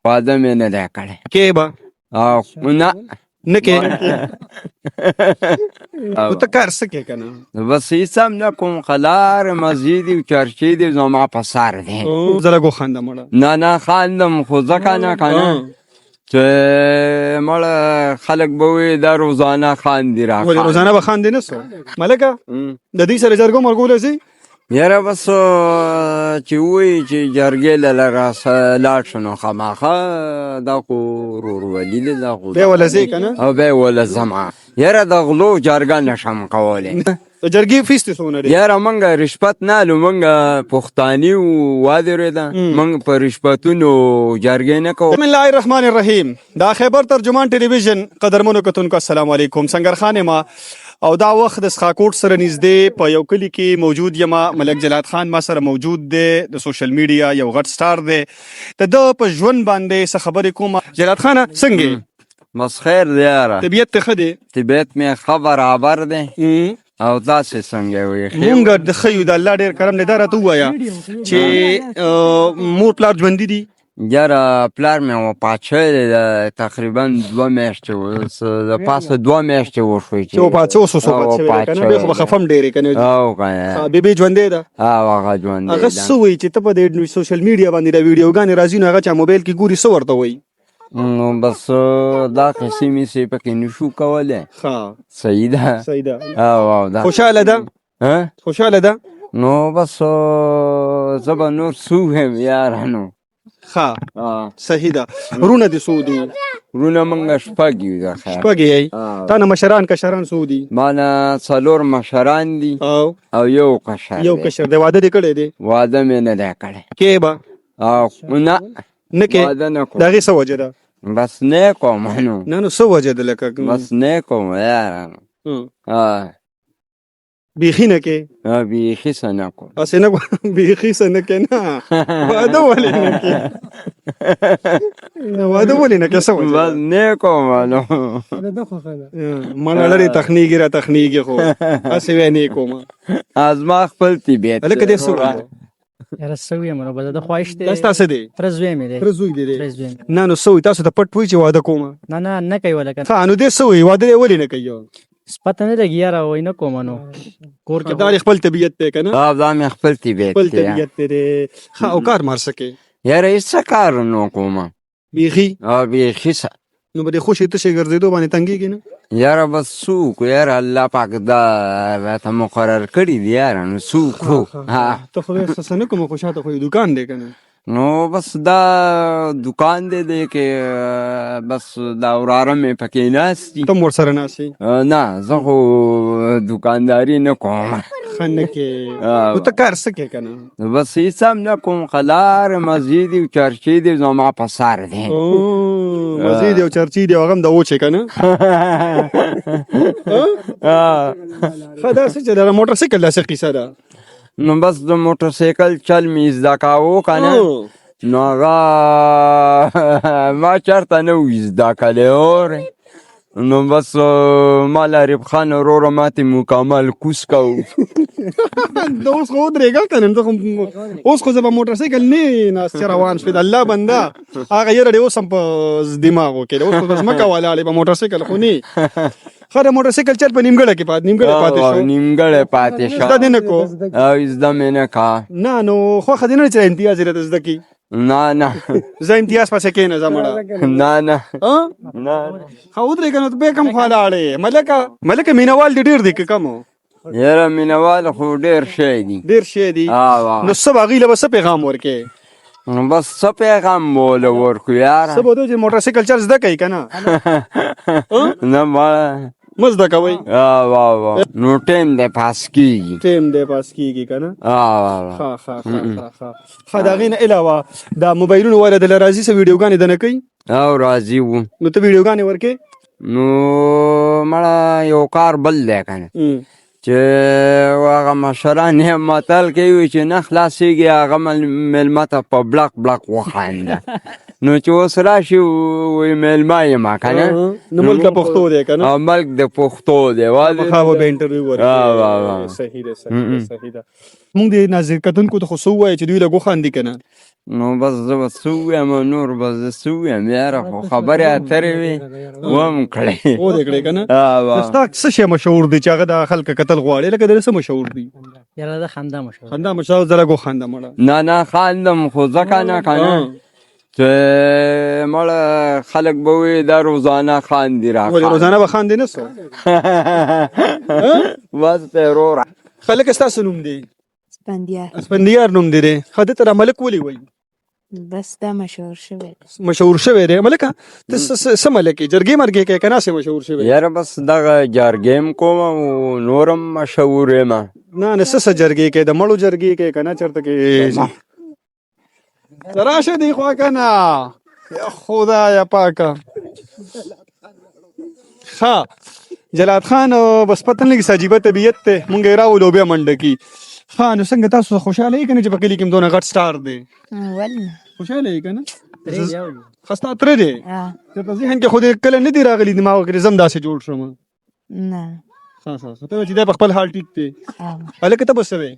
واده مې نه دی کړی کې به او نه نه کې خو ته کار څه کې که نه بس هیڅ هم نه کوم قلار مزید و چرچی دی زما په سر دی زه لږ وخانده مړه نه نه خاندم خو ځکه نه که نه چې مړه خلک به وایي دا روزانه خاندي را ولې روزانه به خاندې نه څه ملکه د دې سره جرګو مرګولی شي یاره بس چې وایي چې جرګې له لاړ شو نو خامخا دا خو ورورولي دی دا خو بیا وله ځې که نه او بیا وله ځمه یاره د غلو جرګه نشم کولی د جرګې فیس دې څومره دی یاره موږ رشوت نه الو موږ پښتاني واورېده موږ په رشوتونو جرګې نه کوو بسم الله الرحمن الرحیم دا خیبر ترجمان ټلویزیون قدرمنو کتونکو السلام علیکم سنگرخان ما او دا وخت د سخاکوټ سره نږدې په یو کلی کې موجود یم ملک جلاد خان ما سره موجود دی د سوشل میډیا یو غټ سټار دی د ده په ژوند باندې څه خبرې کوم جلاد خانه څنګه بس خیر دی یاره طبیعت ته ښه دی طبیعت مې ښه برابر دی او داسې څنګه وي مونږ د ښه یو د الله ډېر کرم دی دا راته ووایه چې مور پلار ژوندي دي یاره پلار مې وفات شوی دی تقریبا 2 میاشتې د پاسه 2 میاشتې وشوی چې وفات شوی اوس وفات شوی دی که نه بیا خو به خفه هم ډېرې که نه او که نه بیبي ژوندی ده او هغه ژوندی هغه څه وایي چې ته په دې سوشل میډیا باندې د ویډیوګانې راځي نو هغه چا موبایل کې ګوري څه ورته وایي نو بس دا قصې میسې پکې نشو کولی ښه صحیح ده صحیح ده او دا خوشحاله ده خوشحاله ده نو بس زه به نور څه ویم یاره نو ښه صحیح ده وروڼه دې څو دي وروڼه موږ شپږ یو د خیر شپږ یې تا نه مشران کشران څو دي ما نه 4 مشران دي او یو کشر دی واده دې کړی دی واده مې نه دی کړی کې به او نه نه کې واده نه کوم د هغې څه وجه ده بس نه کوم نو نه څه وجه ده لکه بس نه کوم یاره نو بیخي نه کې بیخي څه نه کوم هسې نه بیخي څه نه کې نه واده ولې نه کې واده ولې نه کې څه وجه بس نه کوم نو مانا لرې تخنیږي را تخنیږي خو هسې وی نه کوم از ما خپل طبیعت هلکه دې څه وایي یاره څه ویم نو به د خواهش دی دا ستاسې دی تره زوی مې دی تره زوی دی تره زوی مې. نه نو څه وایي تاسو ته پټ وایي چې واده کوم نه نه نه کوي ولکه ښه نو دې څه وایي واده دې ولې نه کوي پته نه لګي یاره وایي نه کوم نو کور کې دا دې خپل طبیعت دی که نه دا مې خپل طبیعت خپل دی طبیعت دی ښه او کار مار څه کوې یاره هېڅ څه کار نه کوم بیخي بیخي څه نو به دې خوشې تشې ګرځېدو باندې تنګېږي نه یاره بس څوک یاره الله پاک دا راته مقرر کړي دي یاره نو څوک ته خو څه نه کوم خو شاته خو یو دوکان دی که نه نو بس دا دکان دی کې بس دا وراره مې پکې ناست دي ته هم ورسره ناست یې نه زه خو دکانداري نه کوم ښه نه کې نو ته کار څه کې که نه بس هېڅ هم نه کوم قلار مزید و چرچی دی زما په سر دی مزید یو چرچي دی هغه هم د وچې که نه ښه دا څه چې د موټر سایکل داسې قیصه ده نو بس د موټر سایکل چل مې زده کاوه که نه نو هغه ما چېرته نه و زده کلی اورې نو بس ما لریب خان وروره ماتې مکمل کوس کوو دا اوس خو ودرېږه که نه اوس خو زه به موټر سایکل نه ناست چې روان شوې د الله بنده هغه یره دی اوس هم په دماغو کې دی اوس خو په ځمکه ولاړې په موټر سایکل خو نه ښه د موټر سایکل چل په نیمګړی کې نیمګړی پاتې شو زده دې نه کو او زده مې نه کا نه نو خوښه دې نه چې امتیاز یې راته زده کړي نه نه زه امتیاز پسې کېنه زه مړه نه نه نه ښه ودرېږه نو ته بیا کم خوا لاړې ملکه مینهوال دې ډېر دی که کم یاره مینهوال خو ډېر شی دي ډېر شی دي نو څه به هغوی له به څه پیغام ورکې نو بس څه پیغام بوله ورکو یاره څه به ته چې موټر سایکل چل زده کوي که نه نه مه زده کوئ نو ټیم دی پاس کېږي که نه ښه د هغې نه علاوه دا موبایلونو والا دله راځي څه ویډیوګانې د نه کوي او راځي وو نو ته ویډیوګانې ورکې نو مړه یو کار بل دی که نه چې هغه مشران یې متل کوي چې نه خلاصېږي هغه مېلمه ته په بلق بلق وخانده نو چې اوس راشي وایي مېلمه یم که نه نو ملک د پښتو دی که نه ملک د پښتو دی مخامخ به انټرویو ورکړي صحیح ده مونږ د ناظر کتونکو ته خو څه ووایو چې دوی له وخاندي که نه نو بس زه به څه ووایم نور به زه څه ووایم یاره خو خبرې اترې وې وم کړې و دې کړې که نه آوا. ستا څه شی مشهور دی چې هغه د خلکه کتل غواړي لکه د څه مشهور دی یاره د خندا مشهور خندا مشهور زه لږ وخانده مړه نه خاندم خو ځکه نه که نه چې مړه خلک به وي دا روزانه خاندي را ولې روزانه به خاندې نه سو بس دی وروره خلک ستاسو نوم دی اسفندیار اسفندیار نوم دی دی ښه دې ته را ملک ولې وایي بس دا مشهور شوی دی. مشهور شوی دی ملکه ته څه ملک یې جرګې مرګې کوې که نه سې مشهور شوی یاره بس دغه جرګې م کوم او نورم مشهور یم نه څه جرګې کوې د مړو جرګې کوې که نه چېرته کې راشه دی خوا که نه یا خدایه پاکه ښه جلات خان بس پته نه لګي څه عجیبه طبیعت دی مونږ یې راولو بیا منډه کي ښه نو څنګه تاسو خوشحاله یې که نه چې په کلي کې م دونه غټ سټار دی ولې خوشحاله یې که نه ترې دی او ښه ستا تره دی ها چېرته ذهن کې خو دې کله نه دی راغلی دماغ کې زه هم داسې جوړ شوم نه ښه ته چې دی په خپل حال ټیک دی ها هلکه ته به څه وې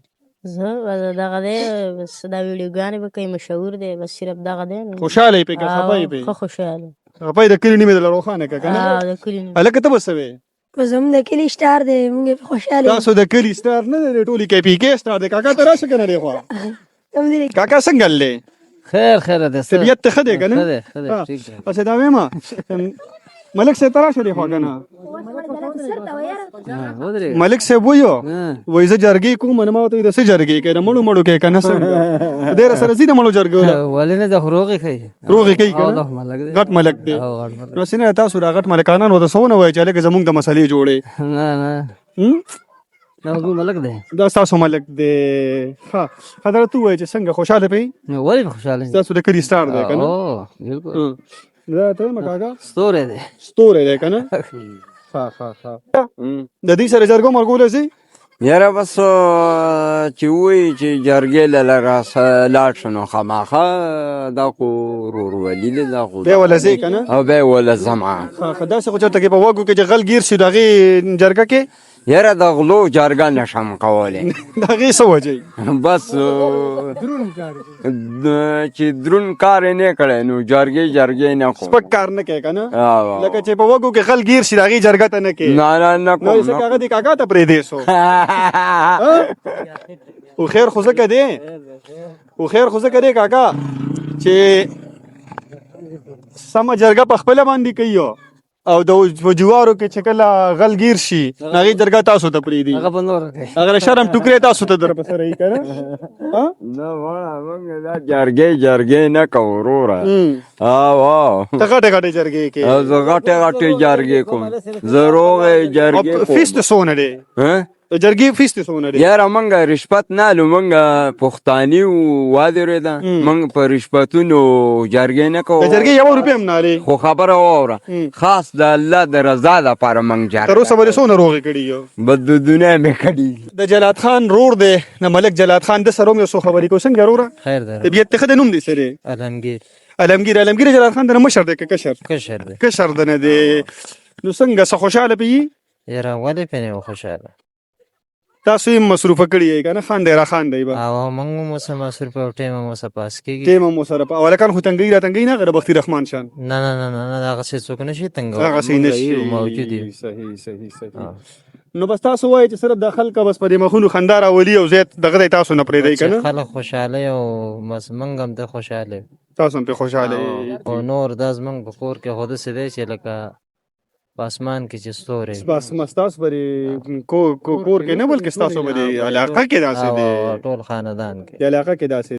زه دغه دی بس دا ویډیوګانې به کوي مشهور دی بس صرف دغه دی نو. خوشحاله یې پې که خفه یې ښه پې خوشحاله خفه یې د کلي نوم یې دله روښانه کړه که نه د کلي نوم. هلکه ته به څه وې بس هم د کلي سټار دی موږ یې خوشحاله یو. تاسو د کلي سټار نه دی ټولې کې پی کې سټار دی کاکا ته راشه که نه دی خوا هم دې کاکا څنګه دی خیر ده طبیعت ته ښه دی که نه ښه دی ها. ټیک دی اچھا دا ویمه ملک صاحب ته راشه دی خوا که نه ودرې ملک صاحب ویو وایي زه جرګې کوم نه ما ورته وایي د څه جرګې کوې د مړو کوې که نه څنګه ډېره سره ځي د مړو جرګو له ولې نه د روغې کوي روغې کوي که او نه د ملک دی غټ ملک دی او غټ ملک. نو سینه تاسو دا غټ ملکانان ورته څه ونه وایي چې هلکه زمونږ د مسلې جوړې نه هم؟ دا زموږ ملک دی دا ستاسو ملک دی ښه حضرت ووایي چې څنګه خوشحاله پې ولې خوشحاله دی ستاسو د کلي سټار دی که نه او بالکل دا ته وایم کاکا ستوری دی ستوری دی که نه د دې سره جرګو مرګو له ځي یاره بس چې وایي چې جرګې له لاړ شو نو خامخا دا خو ورورولي دی دا خو بیا وله ځې که نه او بیا وله ځمه ښه داسې خو چېرته کې په وږو کې چې غل ګیر شي د هغې جرګه کې یاره د غلو جرګه نشم کولی د هغې څه وجه بس چې دروند کار یې نه کړی نو جرګې نه کوم سپک کار نه کوې که نه آوا. لکه چې په وږو کې غل ګیر شي د هغې جرګه ته نه کوې نه نو کوم یې څه هغه دې کاکا ته پرېږدې سو خو خیر خو ځکه دی کاکا چې سمه جرګه په خپله باندې کوي او د جوارو کې چې کله غل گیر شي هغې جرګه تاسو ته پرېږدي هغه به نور کوي هغه شرم ټوکرې تاسو ته در پسې رهي که نه نه وړه موږ دا جرګې نه کوو وروره ته غټې جرګې کې او زه غټې جرګې کوم زه روغې جرګې کوم فیس د څونه دی د جرګې فیس د څونه دی یاره موږ رشوت نه لو موږ پښتاني وادرېده موږ په رشوتونو جرګې نه کوو د جرګې 1 روپۍ هم نه لري خو خبره واوره خاص د الله د رضا دپاره موږ تر جرګه اوسه به دې څونه روغې کړي یو بد دنیا مې کړي د جلات خان رور دی د ملک جلات خان د سره هم یو څو خبرې کوو څنګه وروره خیر دی طبیعت ته ښه دی نوم دې څه دی علمګیر جلات خان د نه مشر دی که کشر دی کشر د نه دی نو څنګه څه خوشحاله پې یي یاره ولې پې نه خوشحاله تاسو یې مصروفه کړي یې که نه خان دی را خان دی به او موږ هم ورسره مصروف او ټایم هم ورسره پاس کېږي ټیم هم ورسره هلکان خو تنګوي را تنګوي نه هغه د بختي رحمان شان نه هغسې څوک نه شي تنګولی هغسې نه شي موجود یو صحیح نو بس تاسو وایئ چې صرف د خلکه بس په دې مخونو خندا راولي او زیات دغه دی تاسو نه پرېږدئ که نه چې خلک خوشحاله او بس موږ هم ته خوشحاله یو تاسو هم پرې خوشحاله یې او نور دا زموږ په کور کې خو داسې دی چې لکه په اسمان کې چې ستوری بس ستاسو به کور کې نه بلکې ستاسو به د علاقه کې داسې دی ټول خاندان کې د علاقه کې داسې